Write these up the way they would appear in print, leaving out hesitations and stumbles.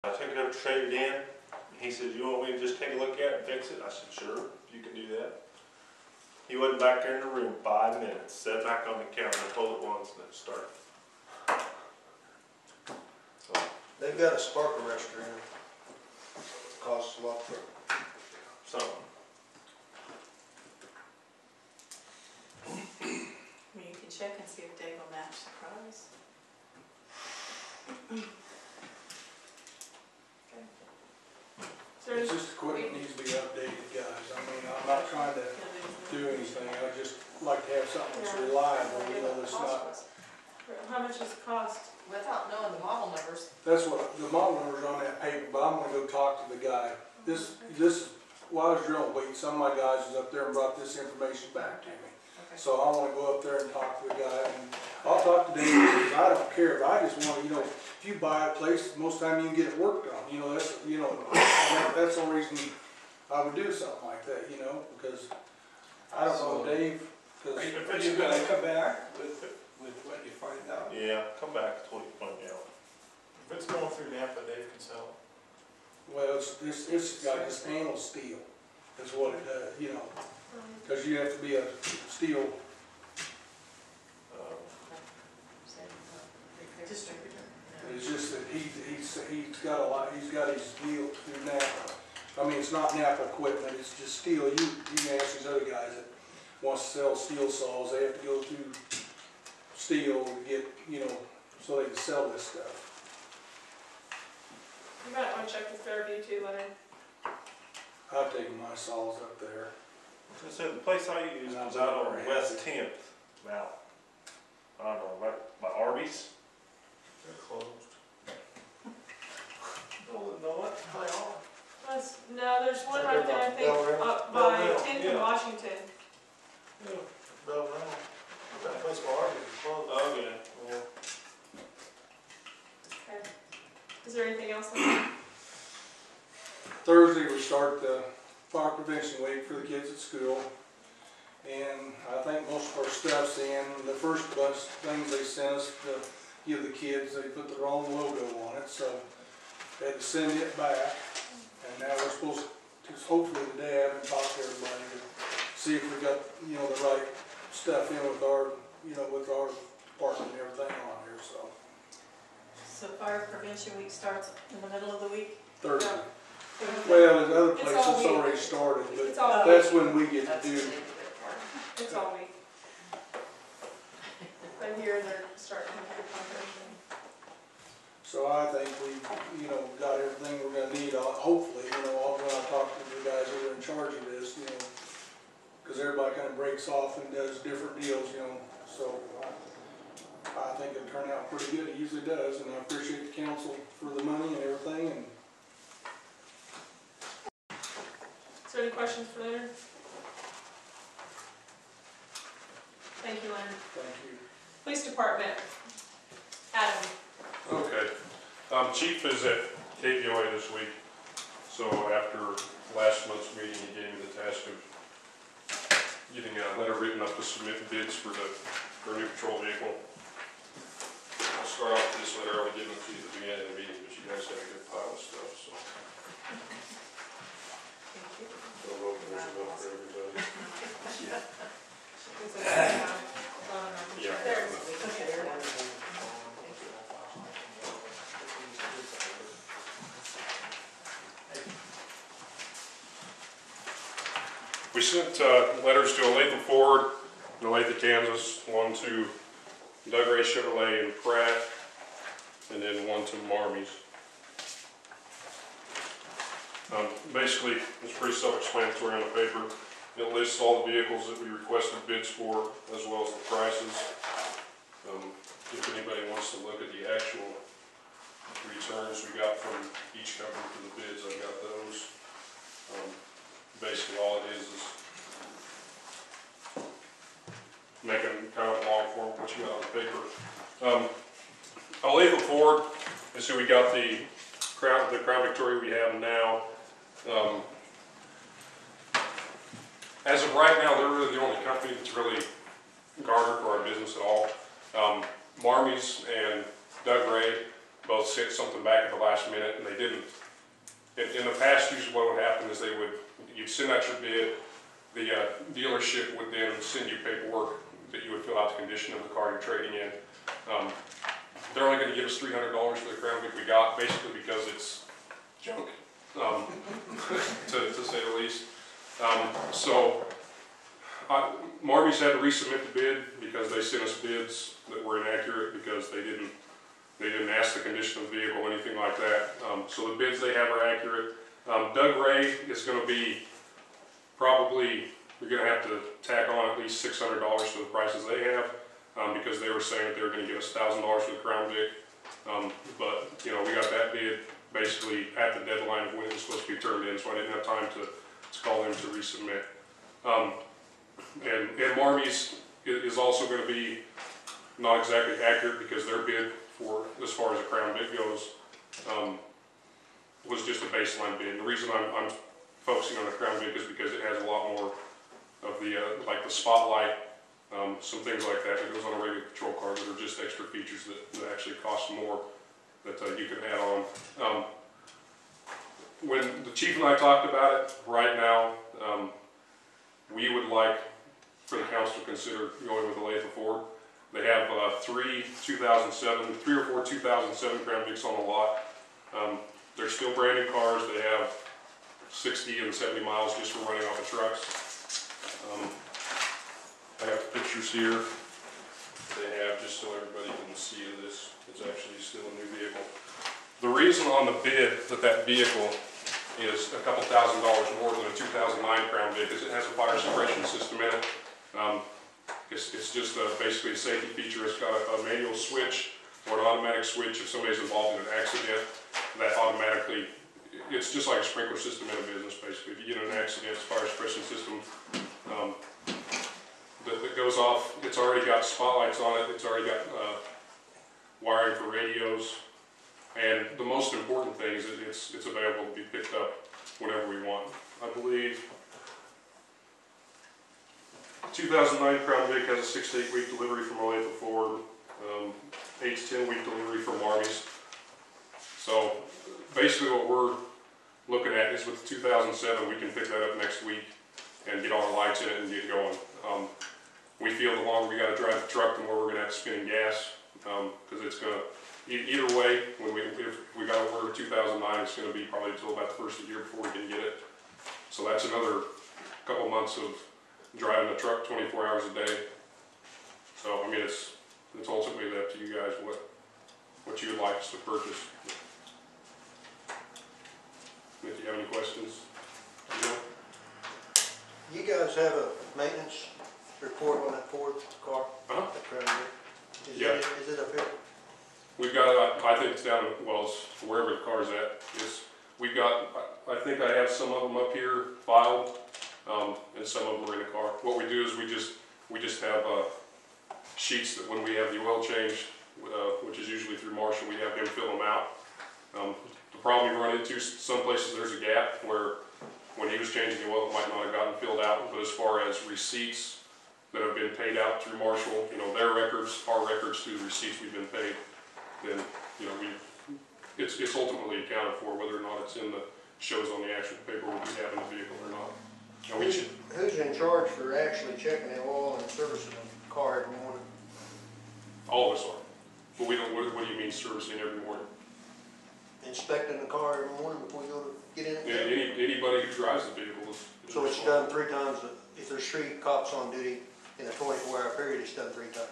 I took it up, traded in. He said, "You want me to just take a look at it and fix it?" I said, "Sure, you can do that." He wasn't back there in the room 5 minutes. Sat back on the counter, pulled it once, and it started. So, They've got a spark arrestor in. It costs a lot for something. Well, you can check and see if Dave will match the price. It's just equipment needs to be updated, guys. I mean, I'm not trying to do anything. I just like to have something that's reliable, you know, that's not. How much does it cost? Without knowing the model numbers. That's what, the model number's on that paper, but I'm gonna go talk to the guy. This, while I was drilling wheat, some of my guys was up there and brought this information back to me. Okay. So I wanna go up there and talk to the guy, and I'll talk to Dave, because I don't care, but I just wanna, you know, if you buy a place, most of the time you can get it worked on, you know, that's, you know, that's the only reason I would do something like that, you know, because I don't know, Dave, because. Are you gonna come back with what you find out? Yeah, come back to what you find out. If it's going through Napa, Dave can sell it. Well, it's got this anal steel, is what it does, you know, because you have to be a steel. Distributor. It's just that he's got a lot, he's got his deal through Napa. I mean, it's not Napa equipment, it's just steel. You can ask these other guys that want to sell steel saws, they have to go through steel to get, you know, so they can sell this stuff. You might want to check with Fairview too, Leonard. I've taken my saws up there. So the place I used was out on West 10th, about, I don't know, right by Arby's. They're closed. Oh, no, what? They are. No, there's one right there, I think, up by 10th and Washington. Yeah, Bell Rental. That place where Arby's is closed. Oh, yeah. Okay. Is there anything else on that? Thursday we start the fire prevention week for the kids at school. And I think most of our stuff's in. The first bunch of things they sent us to give the kids, they put the wrong logo on it, so they had to send it back. And now we're supposed to, hopefully today, I haven't talked to everybody to see if we got, you know, the right stuff in with our, you know, with our department and everything on here, so. So fire prevention week starts in the middle of the week? Thursday. Yeah. Well, there's other It's places all it's week. already started, It's but all that's when we get to do. It's all week. But here they're starting to do conversion. So I think we, you know, got everything we're gonna need, hopefully, you know, when I talk to the guys who are in charge of this, you know, because everybody kind of breaks off and does different deals, you know, so I think it'll turn out pretty good. It usually does, and I appreciate the council for the money and everything. And Is there any questions for Leonard? Thank you, Leonard. thank you. Police Department, Adam. Okay. Chief is at KPOA this week, so after last month's meeting, he gave me the task of getting a letter written up to submit bids for a new patrol vehicle. I'll start off with this letter. I would give it to you at the beginning of the meeting, but you guys got a good pile of stuff, so. Don't know if there's enough for everybody. We sent letters to Olathe Ford in Olathe, Kansas, one to Doug Ray Chevrolet in Pratt, and then one to Marmy's. Basically, it's pretty self-explanatory on the paper. It lists all the vehicles that we requested bids for, as well as the prices. If anybody wants to look at the actual returns we got from each company for the bids, I've got those. Basically, all it is making kind of long form what you got on the paper. Olathe Ford is who we got the Crown Victoria we have now. As of right now, they're really the only company that's really garnered for our business at all. Marmy's and Doug Ray both sent something back at the last minute, and they didn't. In the past, usually what would happen is you'd send out your bid, the dealership would then send you paperwork that you would fill out the condition of the car you're trading in. They're only going to give us $300 for the Crown Vic we got, basically because it's junk, to say the least. Marby's had to resubmit the bid because they sent us bids that were inaccurate because they didn't ask the condition of the vehicle or anything like that. So the bids they have are accurate. Doug Ray is going to be probably, you're going to have to tack on at least $600 to the prices they have because they were saying that they were going to give us $1,000 for the Crown Vic. But, you know, we got that bid basically at the deadline of when it was supposed to be turned in, so I didn't have time to call them to resubmit. And Marby's is also going to be not exactly accurate because their bid for, as far as the Crown Vic goes, was just a baseline bid. And the reason I'm focusing on the Crown Vic is because it has a lot more of the, like the spotlight, some things like that that goes on a regular patrol car that are just extra features that actually cost more that you can add on. When the chief and I talked about it, right now, we would like for the council to consider going with the Latha Ford. They have three or four 2007 Crown Vics on the lot. They're still brand new cars. They have 60 and 70 miles just from running off the trucks. I have pictures here. They have, just so everybody can see this, it's actually still a new vehicle. The reason on the bid that vehicle is a couple $1,000s more than a 2009 Crown Vic is it has a fire suppression system in it. It's just basically a safety feature. It's got a manual switch or an automatic switch. If somebody's involved in an accident, that automatically, it's just like a sprinkler system in a business basically. If you get in an accident, it's a fire suppression system that goes off. It's already got spotlights on it. It's already got wiring for radios. And the most important thing is that it's available to be picked up whenever we want. I believe 2009 Crown Vic has a 6 to 8 week delivery from Latha Ford, 8 to 10 week delivery from Marby's. So basically what we're looking at is with the 2007, we can pick that up next week and get all the lights in it and get going. We feel the longer we got to drive the truck, the more we're going to have to spend in gas because it's going to, either way, if we got to order 2009, it's going to be probably until about the first of the year before we can get it. So that's another couple months of driving the truck 24 hours a day. So I mean, it's ultimately up to you guys what you would like us to purchase. If you have any questions, You guys have a maintenance report on that Ford car? Uh-huh. That Crown Vic? Yeah. Is it up here? we've got, I think it's down, well, it's wherever the car's at. We've got, I think I have some of them up here filed, and some of them are in the car. What we do is we just have sheets that when we have the oil change, which is usually through Marshall, we have him fill them out. The problem you run into, some places there's a gap where when he was changing the oil, it might not have gotten filled out, but as far as receipts that have been paid out through Marshall, you know, their records, our records through the receipts we've been paid, then, you know, it's ultimately accounted for whether or not it's in the, shows on the actual paperwork we have in the vehicle or not. And we should, Who's in charge for actually checking the oil and servicing the car every morning? all of us are. But we don't, what do you mean servicing every morning? Inspecting the car every morning before you go to get in it? Yeah, anybody who drives the vehicle is. So it's done 3 times, if there's 3 cops on duty in a 24-hour period, it's done 3 times.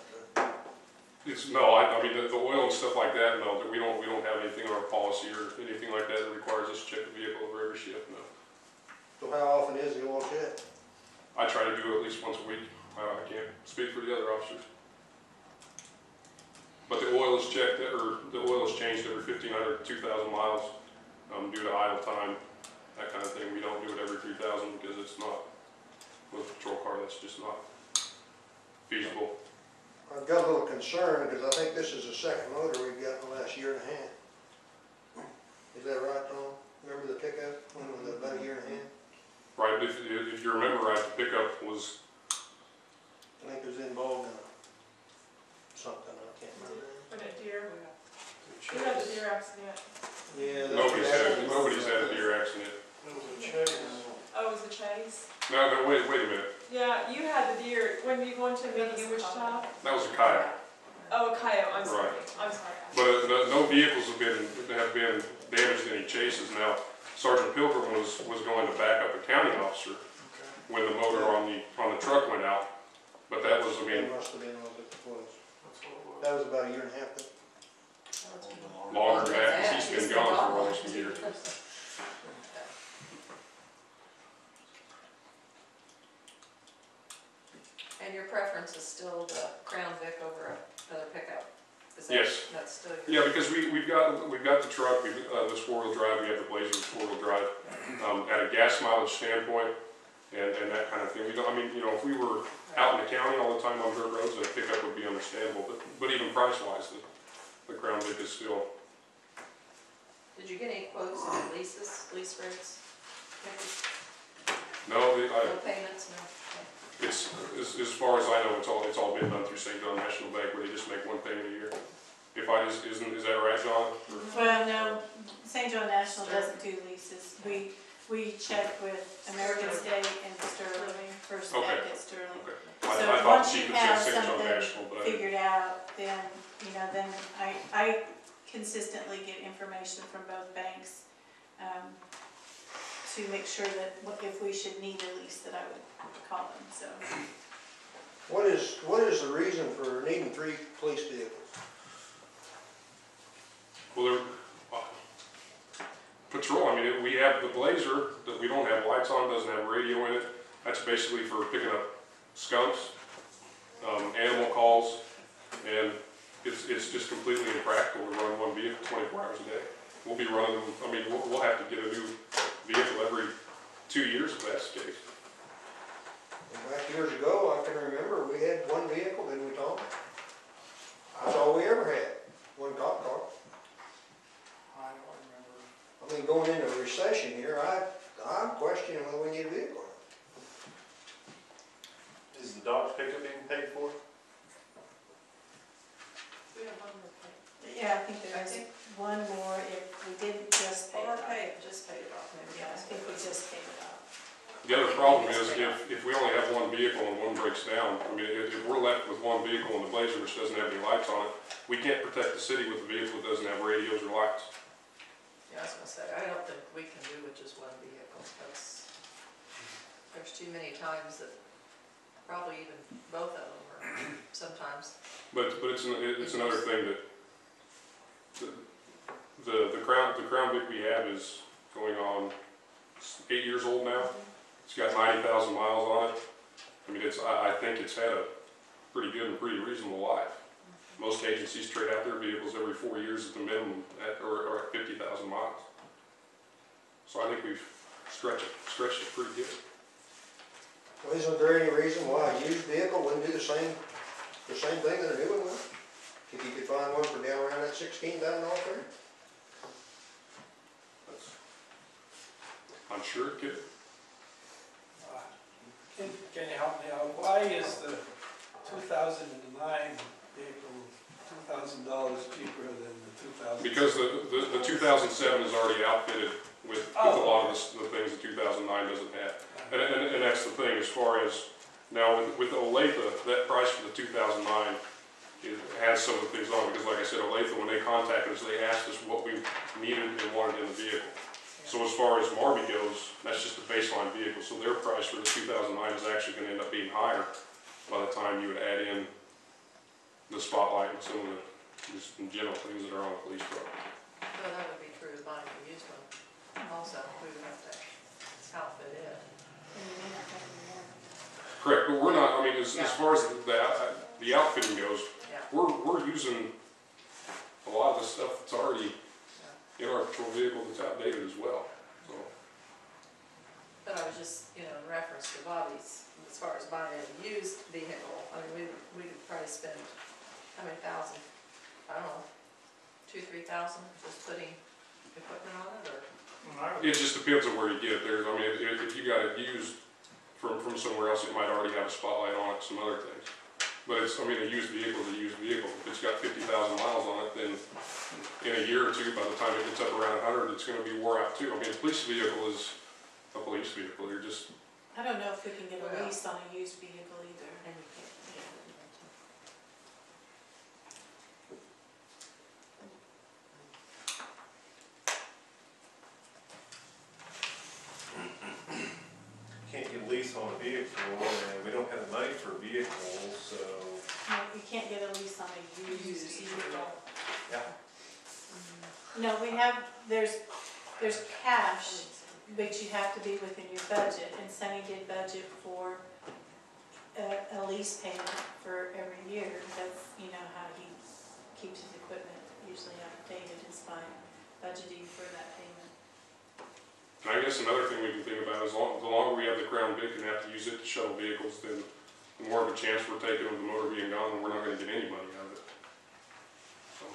No, I mean, the oil and stuff like that, no, we don't have anything in our policy or anything like that that requires us to check the vehicle over every shift, no. So how often is the oil check? I try to do it at least once a week. I can't speak for the other officers. But the oil is checked, or the oil is changed every 1,500 to 2,000 miles due to idle time, that kind of thing. We don't do it every 3,000 because it's not, with a patrol car, that's just not feasible. I've got a little concern because I think this is the second loader we've got in the last year and a half. Is that right, Tom? Remember the pickup, one was about a year and a half? Right, if you remember right, the pickup was, I think it was involved in something, I can't remember. Like a deer. We got the deer No, wait a minute. Yeah, you had the deer, when you went to a meeting in Wichita? That was a kayak. Oh, a coyote, I'm sorry, Right. I'm sorry. But no vehicles have been damaged in any chases. Now, Sergeant Pilgrim was going to back up a county officer when the motor on the truck went out. But that was, I mean, That must have been what it was. That's what it was. That was about a year and a half ago. longer than that, because he's been gone for almost a year. And your preference is still the Crown Vic over another pickup? Is that- Yes. That's still your... Yeah, because we've got the truck, this 4-wheel drive, we have the Blazer with 4-wheel drive, at a gas mileage standpoint, and that kind of thing. We don't, I mean, you know, if we were out in the county all the time on dirt roads, then a pickup would be understandable, but even price-wise, the Crown Vic is still. Did you get any quotes on lease rates? No, No payments, no? it's, as far as I know, it's all been done through St. John National Bank, where they just make one payment a year. Is that right, John? Well, no, St. John National doesn't do leases. We check with American State and Sterling, First Okay. Bank at Sterling. Okay. So I thought once Chief you had have said St. John something National, but I didn't. figured out, then, you know, then I consistently get information from both banks to make sure that if we should need a lease, that I would call them, so. What is the reason for needing 3 police vehicles? Well, patrol, I mean, we have the Blazer that we don't have lights on, doesn't have radio in it. That's basically for picking up skunks, animal calls, and it's just completely impractical to run one vehicle 24 hours a day. We'll be running them, I mean, we'll have to get a new vehicle every 2 years if that's the case. And back years ago, I can remember, we had one vehicle, didn't we, Tom? That's all we ever had, one cop car. I don't remember. I mean, going into a recession here, I'm questioning whether we need a vehicle. Is the Dodge pickup being paid for? We have one more pay. Yeah, I think there is one more if we didn't just pay it Or off. just paid it off, maybe. Yeah, I think we just paid it off. The other problem is if we only have one vehicle and one breaks down, I mean, if we're left with one vehicle and the Blazer which doesn't have any lights on it, we can't protect the city with a vehicle that doesn't have radios or lights. Yeah, I was gonna say, I don't think we can do with just one vehicle. There's too many times that probably even both of them are sometimes. But it's another thing that the Crown Vic we have is going on 8 years old now. It's got 90,000 miles on it. I mean, I think it's had a pretty good and pretty reasonable life. Most agencies trade out their vehicles every 4 years at the minimum, or at 50,000 miles. So I think we've stretched it pretty good. Well, isn't there any reason why a used vehicle wouldn't do the same thing that a new one would? If you could find one for down around that $16,000 figure? I'm sure it could. Can you help me out? Why is the 2009 vehicle $2,000 cheaper than the 2007? Because the 2007 is already outfitted with a lot of the things the 2009 doesn't have. And that's the thing, as far as, now with the Olathe, that price for the 2009 has some of the things on it, because like I said, Olathe, when they contacted us, they asked us what we needed and wanted in the vehicle. So as far as Marby goes, that's just a baseline vehicle, so their price for the 2009 is actually going to end up being higher by the time you would add in the spotlight and some of the just general things that are on a police truck. So that would be true of buying a used one. Also, we would have to outfit it. Correct, but we're not, I mean, as far as the outfitting goes, Yeah. we're using a lot of the stuff that's already in our patrol vehicle that's outdated as well, so. But I was just, in reference to Bobby's, as far as buying a used vehicle, I mean, we could probably spend, how many thousand? I don't know, 2,000 to 3,000 just putting equipment on it, or? It just depends on where you get it. There, I mean, if you got it used from somewhere else, it might already have a spotlight on it, some other things. But it's, I mean, a used vehicle is a used vehicle. If it's got 50,000 miles on it, then in a year or two, by the time it gets up around 100, it's going to be wore out too. I mean, a police vehicle is a police vehicle. They're just I don't know if we can get a Well. lease on a used vehicle either. And you can't get it in rental. Can't get a lease on a vehicle, and we don't have the money for vehicles, so. No, you can't get a lease on a used vehicle. Yeah. No, we have, there's cash, but you have to be within your budget, and Sunny did budget for a lease payment for every year. That's, you know, how he keeps his equipment usually updated, is by budgeting for that payment. And I guess another thing we can think about is the longer we have the Crown Vic and have to use it to shuttle vehicles, then the more of a chance we're taking of the motor being gone, and we're not gonna get any money out of it. So,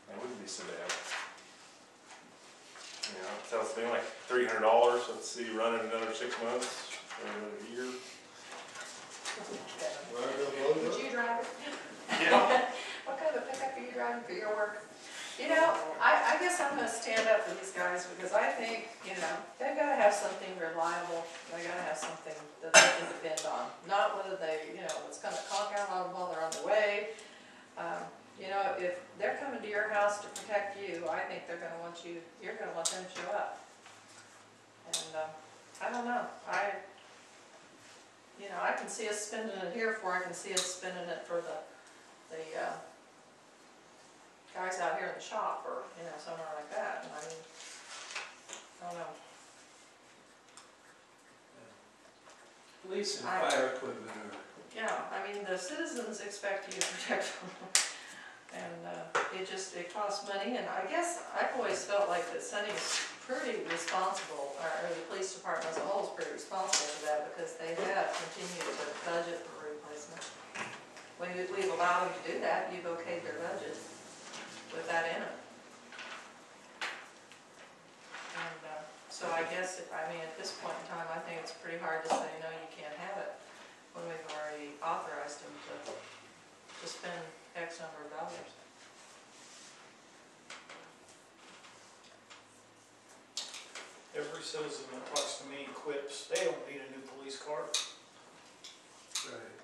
That wouldn't be so bad. You know, so it's been like $300, let's see, running another 6 months, or another year. Would you drive it? Yeah. What kind of pickup are you driving for your work? You know, I guess I'm gonna stand up for these guys because I think, you know, they've gotta have something reliable. They gotta have something that they can depend on. Not whether they, you know, it's gonna conk out on them while they're on the way. You know, if they're coming to your house to protect you, I think they're gonna want you, you're gonna want them to show up. And, I don't know, you know, I can see us spending it here for, I can see us spending it for the guys out here in the shop or, you know, somewhere like that. And I mean, I don't know. Police and fire equipment are. Yeah, I mean, the citizens expect you to protect them. And it costs money, and I guess I've always felt like that Sunny's pretty responsible, or the police department as a whole is pretty responsible for that, because they have continued to budget for replacement. When we've allowed them to do that, you've okayed their budget with that in it. And so I guess, I mean, at this point in time, I think it's pretty hard to say, no, you can't have it, when we've already authorized them to spend X number of dollars. Every citizen that talks to me quips, they don't need a new police car. Right.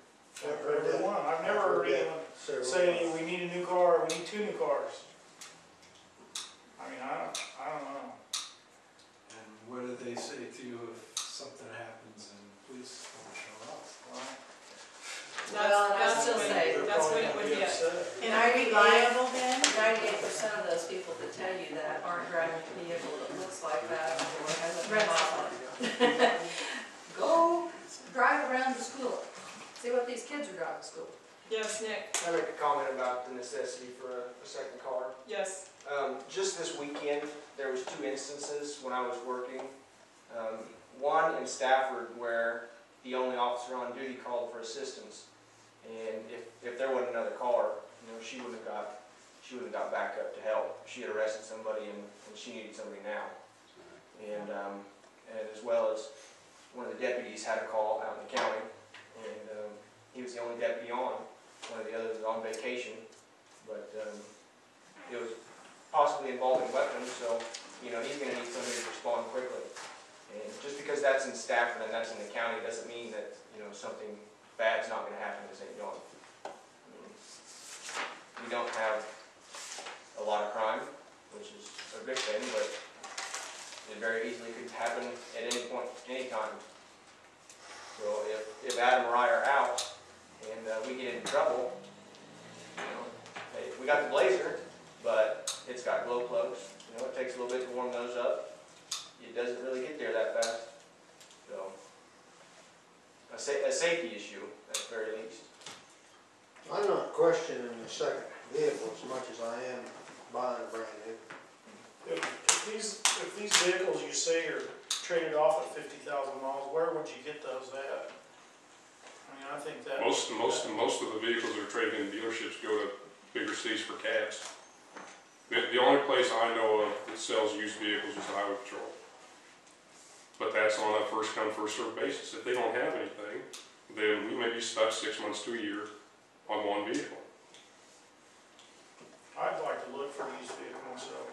Everyone, I've never heard anyone say, we need a new car, we need 2 new cars. I mean, I don't know. And what do they say to you if something happens and police don't show up? Well, and I still say, That's what it would be. And are you liable then? 98% of those people that tell you that aren't driving a vehicle that looks like that or has a red on it. Go drive around the school, see what these kids are driving to school. Yes, Nick, Can I make a comment about the necessity for a second car? yes. Just this weekend, there was 2 instances when I was working. One in Stafford where the only officer on duty called for assistance. And if there wasn't another car, you know, she wouldn't have got back up to help. She had arrested somebody and she needed somebody now. And as well as one of the deputies had a call out in the county, and he was the only deputy on. One of the others was on vacation, but it was possibly involving weapons, so you know he's going to need somebody to respond quickly. And just because that's in Stafford and that's in the county doesn't mean that you know something bad's not going to happen in St. John. We don't have a lot of crime, which is a good thing, but it very easily could happen at any point, any time. So if Adam or I are out and we get into trouble, you know, hey, we got the Blazer, but it's got glow plugs. You know, it takes a little bit to warm those up. It doesn't really get there that fast. So a safety issue at the very least. I'm not questioning the second vehicle as much as I am buying a brand new. If these vehicles you say are traded off at 50,000 miles, where would you get those at? I mean, I think that. most of the vehicles that are traded in dealerships go to bigger cities for cabs. The only place I know of that sells used vehicles is Highway Patrol. But that's on a first come, first served basis. If they don't have anything, then we may be stuck 6 months to a year on one vehicle. I'd like to look for a used vehicle myself.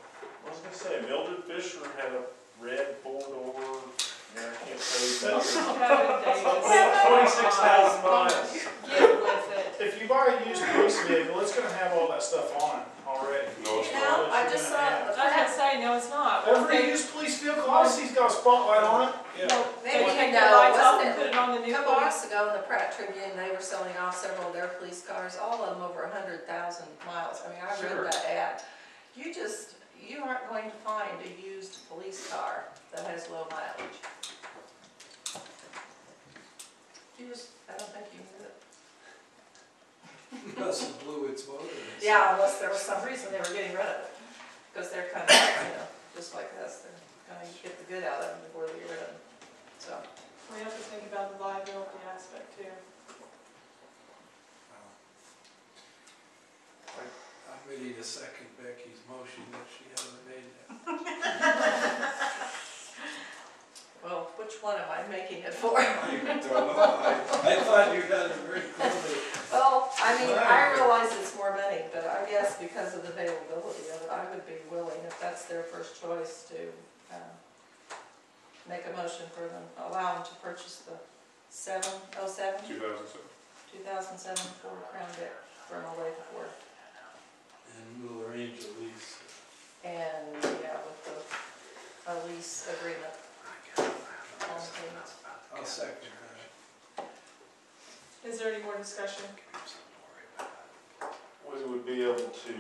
I was gonna say, Mildred Fisher had a red 4-door That's Kevin Davis. 26,000 miles. Get with it. If you buy a used police vehicle, it's gonna have all that stuff on it already. No, it's You not. know, I just saw, I was gonna say, no, it's not. Every Okay. used police vehicle I see's got a spotlight on it. Well, maybe they you take the know, lights off wasn't and put it it on the a new couple car? weeks ago in the Pratt Tribune, they were selling off several of their police cars, all of them over 100,000 miles. I mean, I Sure. read that ad. You aren't going to find a used police car that has low mileage. I don't think you knew it. Must have blew its motor. Yeah, unless there was some reason they were getting rid of it. Because they're kind of, just like us, they're gonna get the good out of them before they get rid of them. So, We have to think about the liability aspect too. I'm ready to second Becky's motion that she hasn't made that. well, which one am I making it for? I don't know, I thought you had it very clearly. Well, I mean, I realize it's more money, but I guess because of the availability of it, I would be willing, if that's their first choice, to make a motion for them, allow them to purchase the 707, 2007. 2007 Ford Crown Vic from Olathe Ford. And we'll arrange a lease. And, yeah, with a lease agreement on payments. I'll second that. Is there any more discussion? We would be able to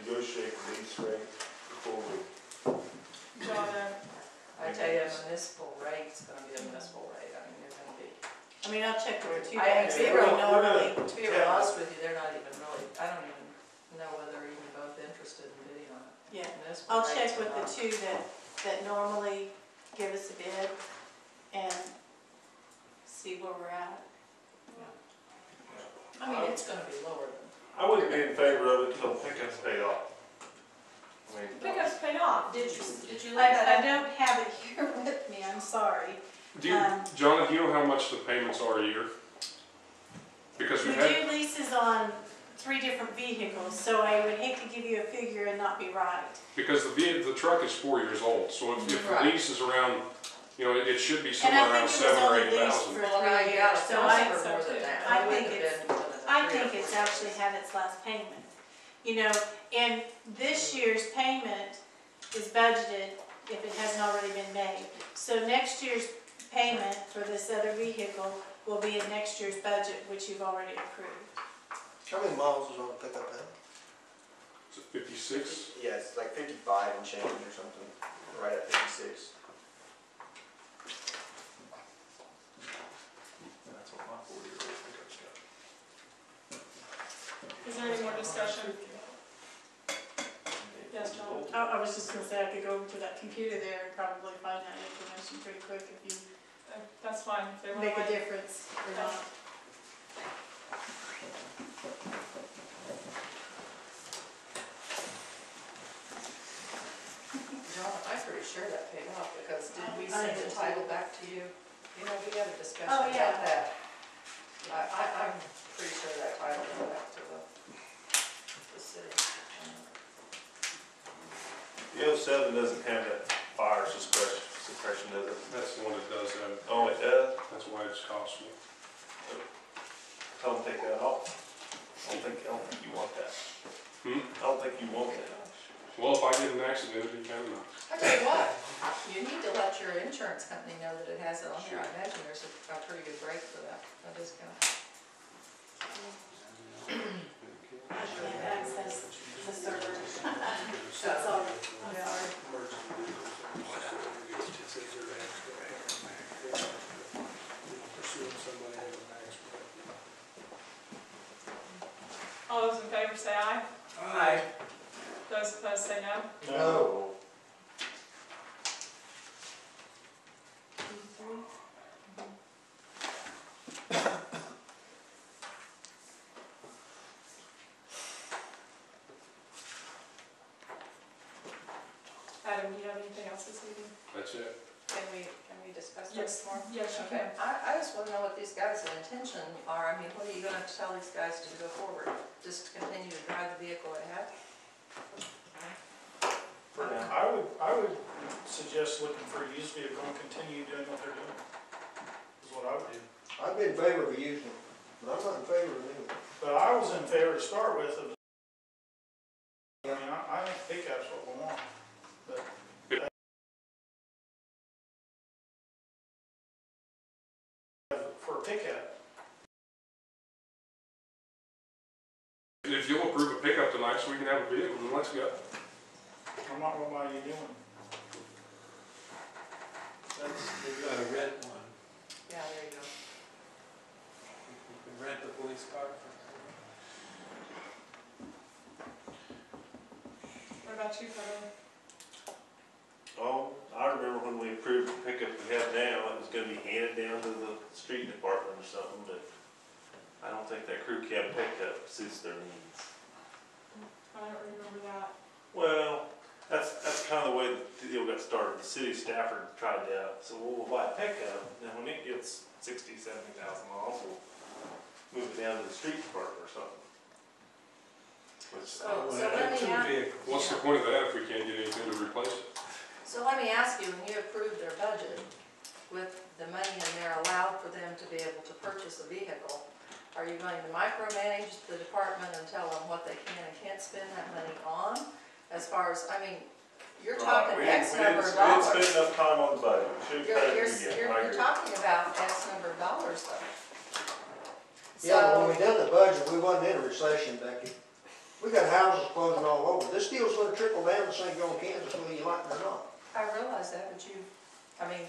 negotiate the lease rate before we, Donna, I tell you, a municipal rate's gonna be a municipal rate, I mean, they're gonna be. I mean, I'll check with the two I banks agree. that we normally, To be real honest with you, they're not even really, I don't even know whether they're even both interested in bidding on it. yeah. Municipal I'll rates check are with the not. two that normally give us a bid and see where we're at. I mean, it's gonna be lower than. I wouldn't be in favor of it until pickup's paid off. I mean, pickup's paid off. Did you look I that up? don't have it here with me, I'm sorry. Do you, John, do you know how much the payments are a year? Because We we've had, do leases on 3 different vehicles, so I would hate to give you a figure and not be right. because the truck is 4 years old, so if the Right. lease is around, you know, it should be And somewhere I around think it was 7 or only 8 leased thousand. for Well, 3 I years, got it, so so I, for more than that. I It think wouldn't it's- have been more than I 3 or think it's 4 actually years. had its last payment. You know, and this year's payment is budgeted if it hasn't already been made. So next year's payment for this other vehicle will be in next year's budget, which you've already approved. How many miles is on a pickup now? Is it 56? Yeah, it's like 55 and change or something, right at 56. that's what my 4-year-old pickup's got. Is there any more discussion? Yes, John? I was just gonna say, I could go over to that computer there and probably find that information pretty quick if you That's fine, if they want make to a wait. difference or not. John, I'm pretty sure that paid off, because did we I send the did too. title back to you? You know, we had a discussion Oh, about yeah. that. I'm pretty sure that title went back to the city. The 07 doesn't have that fire suppression, does it? That's the one that does that. Oh, it does? That's why it's costly. Tell them to take that off. I don't think you want that. I don't think you want that. Well, if I get in an accident, it'd be kind of nice. I tell you what, you need to let your insurance company know that it has it on here. I imagine there's a pretty good break for that, a discount. I can't access the server. That's all. I'm sorry. All those in favor say aye. Aye. Those opposed say no. No. Adam, do you have anything else this evening? That's it. Can we discuss Yes. this more? Yes, you Okay, can. I just wanna know what these guys' intention are. I mean, what are you gonna tell these guys to go forward? Just continue to drive the vehicle they have? For now. I would suggest looking for a used vehicle and continue doing what they're doing, is what I would do. I'd be in favor of using them, but I'm not in favor of new ones. But I was in favor to start with. I mean, I think pickup's what we want, but. For a pickup. If you'll approve a pickup tonight so we can have a vehicle, then let's go. I'm not gonna buy you a new one. They've got to rent one. Yeah, there you go. You can rent a police car for. What about you, Kevin? Oh, I remember when we approved the pickup we have now, it was gonna be handed down to the street department or something, but I don't think that crew cab pickup suits their needs. I don't remember that. Well, that's kind of the way the deal got started. The city of Stafford tried it out, so we'll buy a pickup, and when it gets 60,000, 70,000 miles, we'll move it down to the street department or something. Which, So Well, let me two ask, vehicles. What's the point of that if we can't get anything to replace it? so let me ask you, when you approved their budget, with the money in there allowed for them to be able to purchase a vehicle, are you going to micromanage the department and tell them what they can and can't spend that money on? As far as, I mean, you're talking X number of We didn't dollars. spend enough time on the budget. We should have cut it again. I You're agree. talking about X number of dollars though. Yeah, but when So, we done the budget, we wasn't in a recession, Becky. We got houses closing all over. This deal's gonna trickle down to St. Joe, Kansas, whether you like it or not. I realize that, but you, I mean,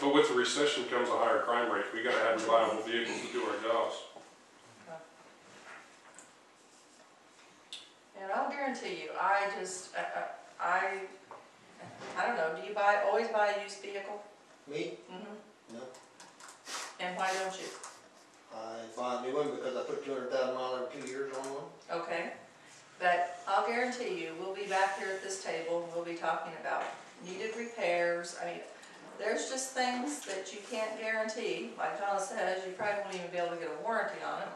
But with the recession comes a higher crime rate. We gotta have reliable vehicles to do our jobs. and I'll guarantee you, I just, I don't know, do you always buy a used vehicle? Me? Mm-hmm. No. And why don't you? I buy a new one because I put 200,000 miles every 2 years on one. Okay, but I'll guarantee you, we'll be back here at this table, and we'll be talking about needed repairs. I mean, there's just things that you can't guarantee. Like John says, you probably won't even be able to get a warranty on it.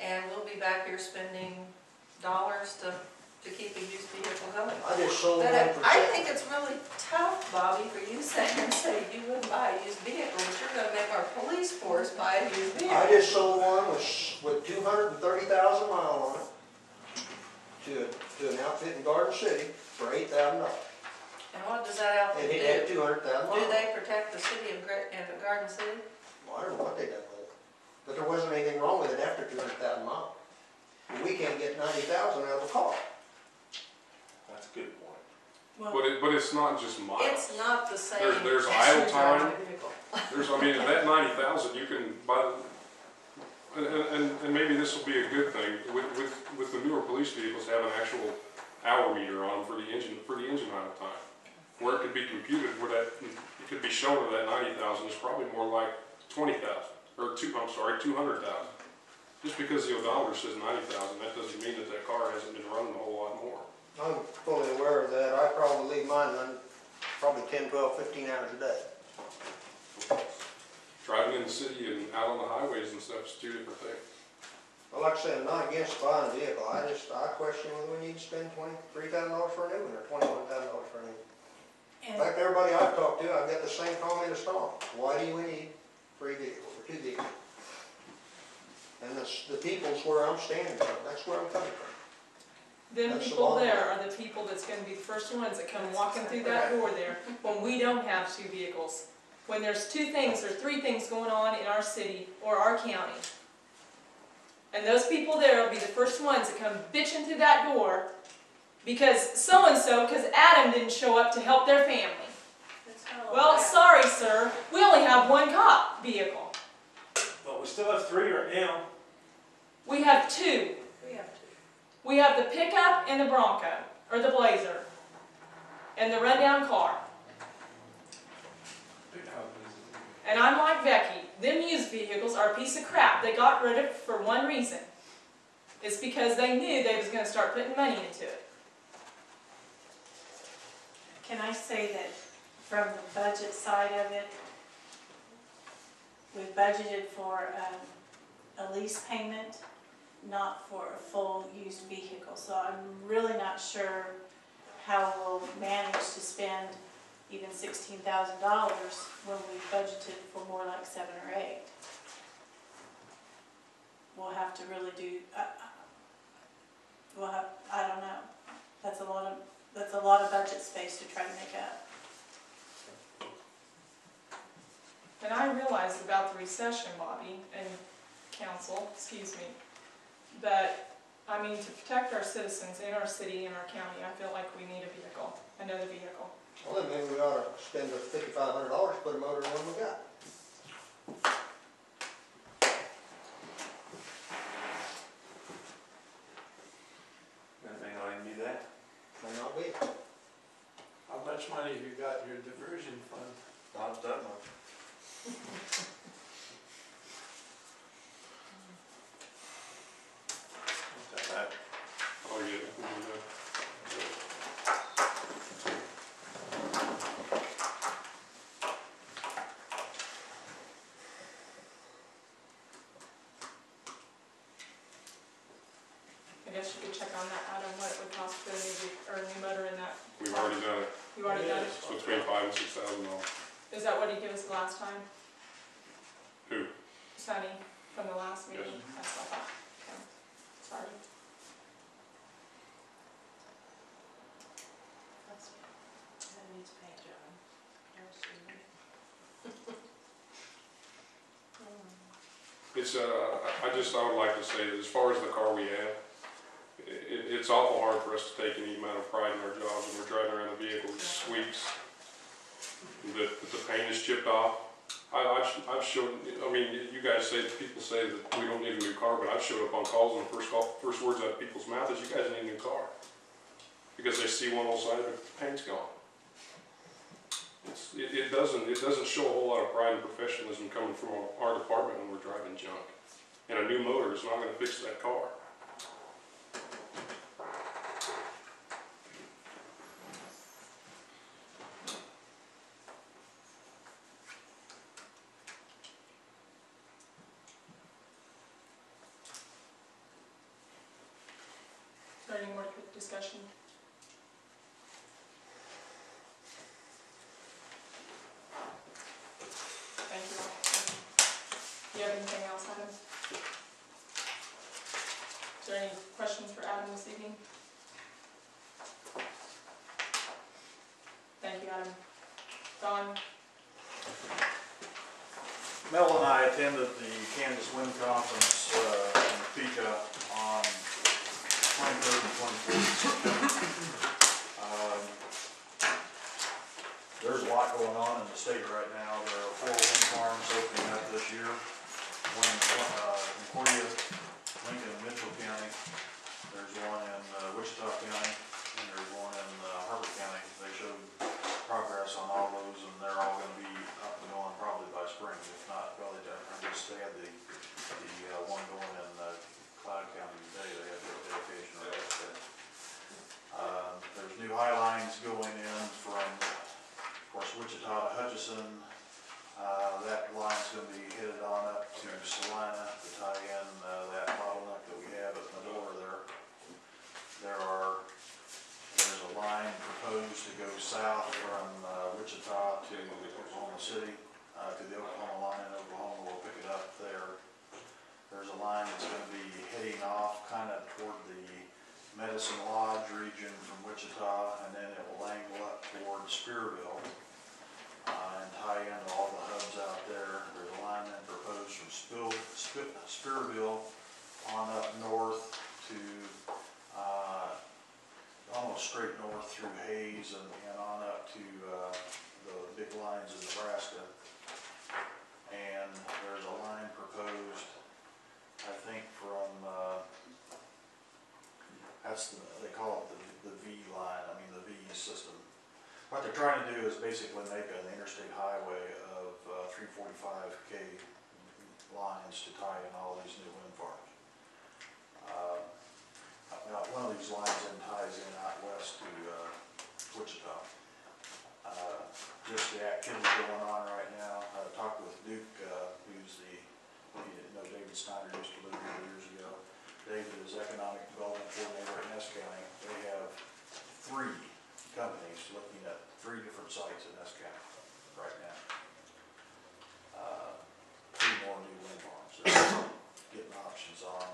And we'll be back here spending dollars to keep a used vehicle going. I just sold But one for I think it's really tough, Bobby, for you to say you wouldn't buy a used vehicle, but you're gonna make our police force buy a used vehicle. I just sold one with 230,000 miles on it to an outfit in Garden City for $8,000. And what does that outfit And do? it had 200,000 miles. Do they protect the city of Garden City? Well, I don't know what they done with it. But there wasn't anything wrong with it after 200,000 miles. And we can't get 90,000 out of a car. That's a good point. Well, But it's not just miles. It's not the same. There's as idle you driving time. a vehicle. I mean, at that 90,000, you can buy, and maybe this will be a good thing, with the newer police vehicles have an actual hour meter on them for the engine idle time. Where it could be computed, where that, it could be shown that 90,000 is probably more like 20,000, or 200,000. Just because the odometer says 90,000, that doesn't mean that that car hasn't been running a whole lot more. I'm fully aware of that. I probably leave mine running probably 10, 12, 15 hours a day. Driving in the city and out on the highways and stuff is two different things. Well, like I said, I'm not against buying a vehicle. I question whether we need to spend $23,000 for a new one or $21,000 for a new one. In and fact, everybody I've talked to, I've got the same comment as Tom. Why do we need 3 vehicles or 2 vehicles? And the people's where I'm standing from. That's where I'm coming from. Them That's the people bottom there line. are the people that's gonna be the first ones that come walking through that door there when we don't have 2 vehicles. When there's 2 things or 3 things going on in our city or our county. And those people there will be the first ones that come bitching through that door because so-and-so, because Adam didn't show up to help their family. It's not all Well, that. sorry, sir, we only have 1 cop vehicle. But we still have 3 right now. We have 2. We have to. We have the pickup and the Bronco, or the Blazer, and the rundown car. And I'm like Becky, them used vehicles are a piece of crap. They got rid of it for one reason. It's because they knew they was going to start putting money into it. can I say that from the budget side of it, we budgeted for a lease payment, not for a full used vehicle. So I'm really not sure how we'll manage to spend even $16,000 when we budgeted for more like 7 or 8. We'll have to really do, I don't know. That's a lot of budget space to try to make up. And I realize about the recession, Bobby, and council, excuse me, but, I mean, to protect our citizens in our city and our county, I feel like we need a vehicle, another vehicle. Well, then maybe we ought to spend the $5,500 to put a motor in the one we got. That may not even be that. May not be. How much money have you got in your diversion fund? Not that much. Oh, yeah. I guess you could check on that, Adam, what it would cost for a new motor in that. We've already done it. You already done it? It's between $5,000 and $6,000. Is that what he gave us the last time? Who? Sunny, from the last meeting? Yes. That's what I thought. Okay. Sorry. That needs paint job. It's, I would like to say that as far as the car we have, it's awful hard for us to take any amount of pride in our jobs when we're driving around the vehicle. It squeaks, that the paint is chipped off. I've shown, I mean, you guys say, people say that we don't need a new car, but I've showed up on calls and the first words out of people's mouth is, you guys need a new car. Because they see one old side of it, the paint's gone. It doesn't show a whole lot of pride and professionalism coming from our department when we're driving junk. And a new motor is not going to fix that car. Is there any more quick discussion? Thank you all. Do you have anything else, Adam? Is there any questions for Adam this evening? Thank you, Adam. Don? Mel and I attended the Kansas Wind Conference in Topeka on 23rd and 24th of September. There's a lot going on in the state right now. There are 4 wind farms opening up this year. One in Concordia, Lincoln, and Mitchell County. There's one in Wichita County, and there's one in Harper County. They showed progress on all those, and they're all going to be up and going probably by spring, if not, well, they had the one going in Cloud County today. They had their dedication right yesterday. There's new high lines going in from, of course, Wichita to Hutchison. That line's going to be headed on up to Salina to tie in that bottleneck that we have at Medora there. There's a line proposed to go south from Wichita to Oklahoma City, to the Oklahoma line in Oklahoma. We'll pick it up there. There's a line that's going to be heading off kind of toward the Medicine Lodge region from Wichita, and then it will angle up toward Spearville and tie into all the hubs out there. There's a line then proposed from Spearville on up north to almost straight north through Hayes and on up to the big lines in Nebraska. And there's a line proposed, I think, from they call it the V line, I mean the V system. What they're trying to do is basically make an interstate highway of 345K lines to tie in all these new wind farms. One of these lines then ties in out west to Wichita. Just the activity going on right now. I talked with Duke, who's David Snyder used to live here years ago. David is Economic Development Coordinator in Ness County. They have 3 3 different sites in this county right now. 3 more new wind farms that are getting options on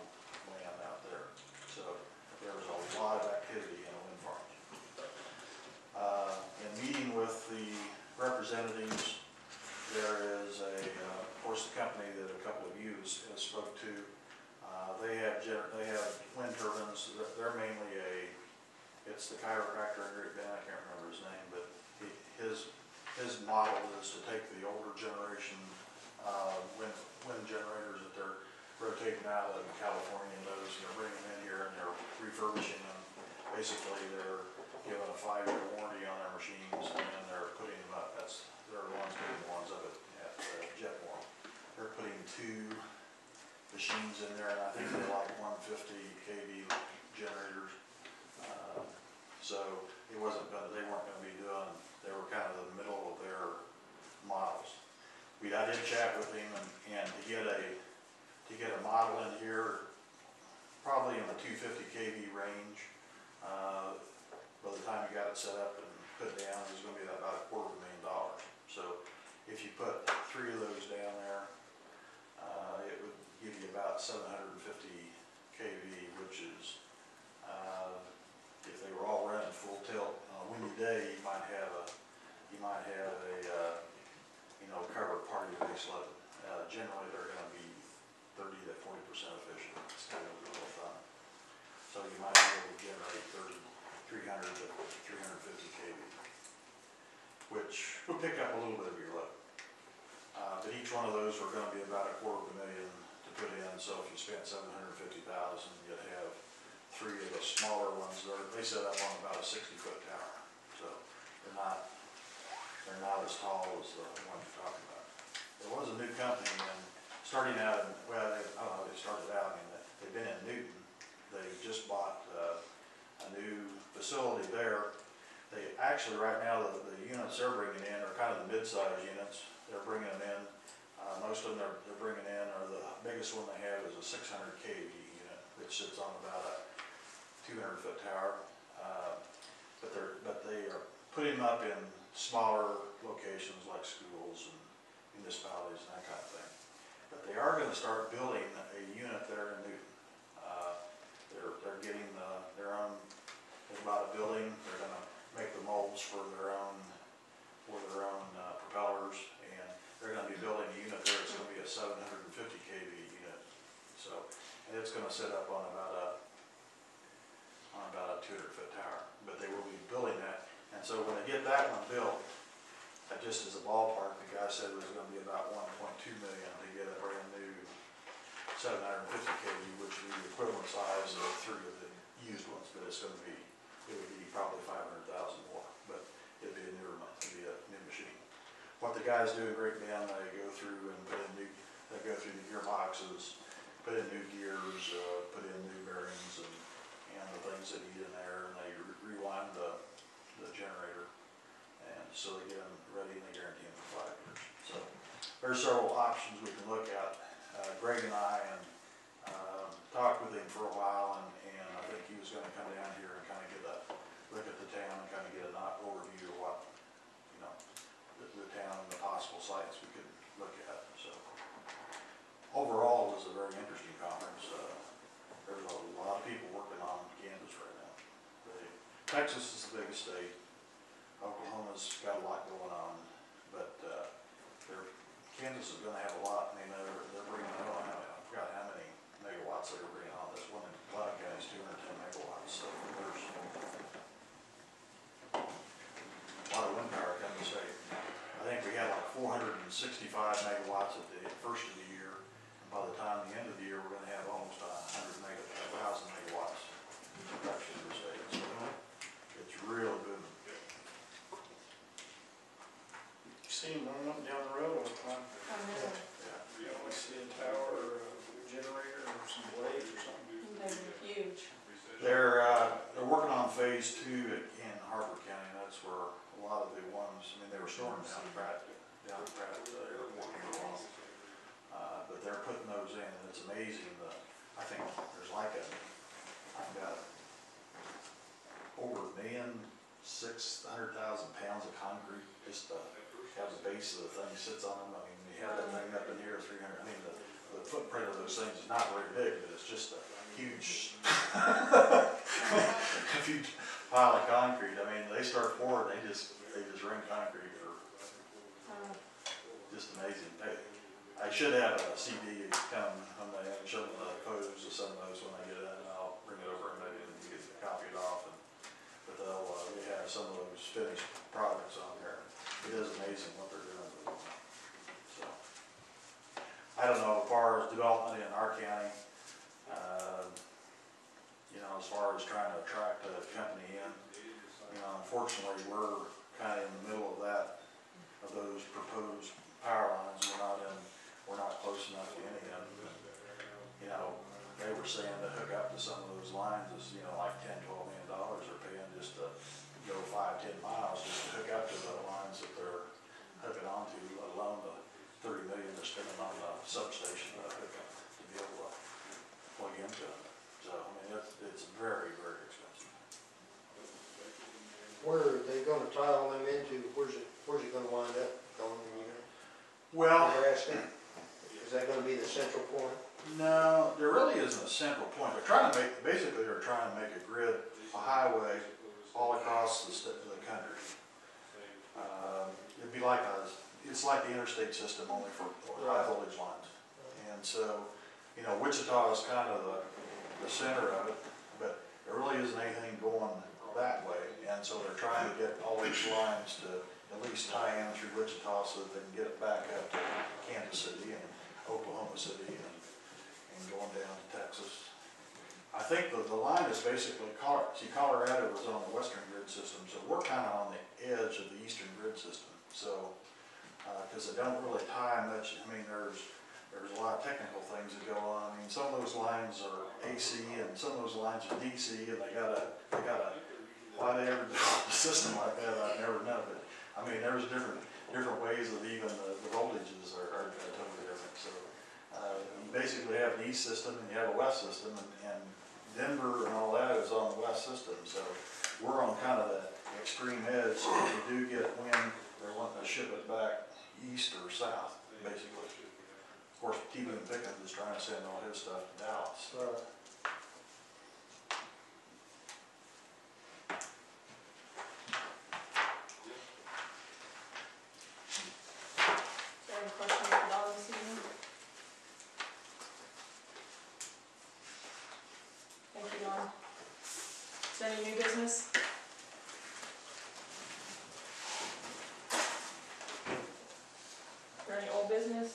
land out there. So there's a lot of activity in wind farms. In meeting with the representatives, there is of course, the company that a couple of you has spoke to. They have wind turbines. They're mainly it's the chiropractor in Great Bend. I can't remember his name, but his model is to take the older generation wind generators that they're rotating out of California and those, and they're bringing them in here and they're refurbishing them. Basically, they're giving a 5-year warranty on their machines, and then they're putting them up. They're the ones putting the ones up at Jetmore. They're putting 2 machines in there, and I think they're like 150 kV generators. So it wasn't gonna, they weren't going to be doing. They were kind of in the middle of their models. I did chat with him, and to get a model in here, probably in the 250 kV range. By the time you got it set up and put down, it's going to be about $250,000. So if you put 3 of those down there, it would give you about 750 kV, which is, if they were all running full tilt on a windy day, you might have a covered part of your base load. Generally, they're going to be 30 to 40% efficient. It's kind of a rule of thumb. So you might be able to generate 300 to 350 kV, which will pick up a little bit of your load. But each one of those are going to be about $250,000 to put in. So if you spent $750,000, you'd have 3 of the smaller ones. They set up on about a 60-foot tower, so they're not as tall as the ones you're talking about. There was a new company, and starting out in, well, I don't know, they started out, they've been in Newton. They just bought a new facility there. They actually, right now, the units they're bringing in are kind of the mid-size units. They're bringing them in. Most of them they're bringing in, or the biggest one they have is a 600 kV unit, which sits on about a 200-foot tower. But they are putting them up in smaller locations like schools and municipalities and that kind of thing. But they are going to start building a unit there in Newton. They're getting their own. They bought a building. They're going to make the molds for their own propellers, and they're going to be building a unit there. It's going to be a 750 kV unit. So, and it's going to sit up on about a 200-foot tower. But they will be building that, and so when they get that one built, just as a ballpark, the guy said it was going to be about $1.2 million to get a brand new 750 kV, which would be the equivalent size of 3 of the used ones. But it would be probably $500,000 more, but it'd be a new machine. What the guys do in Great Bend, they go through and they go through the gearboxes, put in new gears, put in new bearings and the things that need in there, and they rewind the generator, and so they get them ready and they guarantee them for 5 years. So there's several options we can look at. Greg and I talked with him for a while, and I think he was going to come down here and kind of look at the town and kind of get an overview of what, the town and the possible sites we could look at. So overall, it was a very interesting conference. There's a lot of people working on Kansas right now. Texas is the biggest state. Oklahoma's got a lot going on, but Kansas is going to have a lot. They're bringing, I don't know, I forgot how many megawatts they're bringing on. This one in Cloud County is 210 megawatts. So there's a lot of wind power coming to the state. I think we had like 465 megawatts at the first of the year. And by the time the end of the year, we're going to have almost 1,000 megawatts production in the state. So it's real good. You see them running up and down the road all the time. Yeah. You always see a tower or a generator or some blades or something. They're huge. They're working on phase 2 in Harper County. That's where a lot of the ones, they were storing down at Pratt Airport for a while. But they're putting those in, and it's amazing. I think there's like I've got over 1 million 600,000 pounds of concrete, just to have the base of the thing sits on them. I mean, you have that thing up in here, 300, I mean, the footprint of those things is not very big, but it's just a huge, a huge pile of concrete. I mean, they start pouring, they just ring concrete for just amazing. I should have a CD come when they show them the photos of some of those when I get in, and I'll bring it over and maybe you can copy it off. But we have some of those finished products on there. It is amazing what they're doing with them. So, I don't know, as far as development in our county, you know, as far as trying to attract a company in, you know, unfortunately, we're kind of in the middle of that, of those proposed power lines. We're not close enough to any of them. You know, they were saying to hook up to some of those lines is, you know, like $10–12 million they're paying just to go 5–10 miles just to hook up to the lines that they're hooking onto, let alone the $30 million they're spending on the substation to hook up, to be able to plug into it. So, I mean, it's very, very expensive. Where are they gonna tie all them into? Where's it gonna wind up going, you know? Well, Nebraska? Is that gonna be the central point? no, there really isn't a central point. Basically they're trying to make a grid, a highway all across the country. It'd be like it's like the interstate system only for high voltage lines. And so, you know, Wichita is kind of the center of it, but there really isn't anything going that way. And so they're trying to get all these lines to at least tie in through Wichita so that they can get it back up to Kansas City and Oklahoma City and going down to Texas. I think the line is basically, Colorado is on the western grid system, so we're kind of on the edge of the eastern grid system. So, because they don't really tie much, I mean, there's a lot of technical things that go on. I mean, some of those lines are AC and some of those lines are DC, and they gotta, why they ever do a system like that, I've never known. But I mean, there's different ways that even the voltages are totally different. So, you basically have an east system and you have a west system, and Denver and all that is on the west system. So we're on kind of the extreme edge. So if we do get wind, they're wanting to ship it back east or south, basically. Of course, T.B. Pickens is trying to send all his stuff to Dallas. Is there any questions for Don this evening? Thank you, Don. Is there any new business? Is there any old business?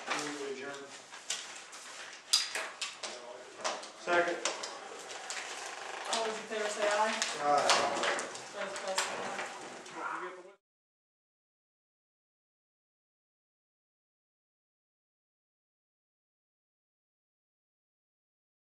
Move to adjourn. Second. All those in favor say aye. Aye. Those opposed say no.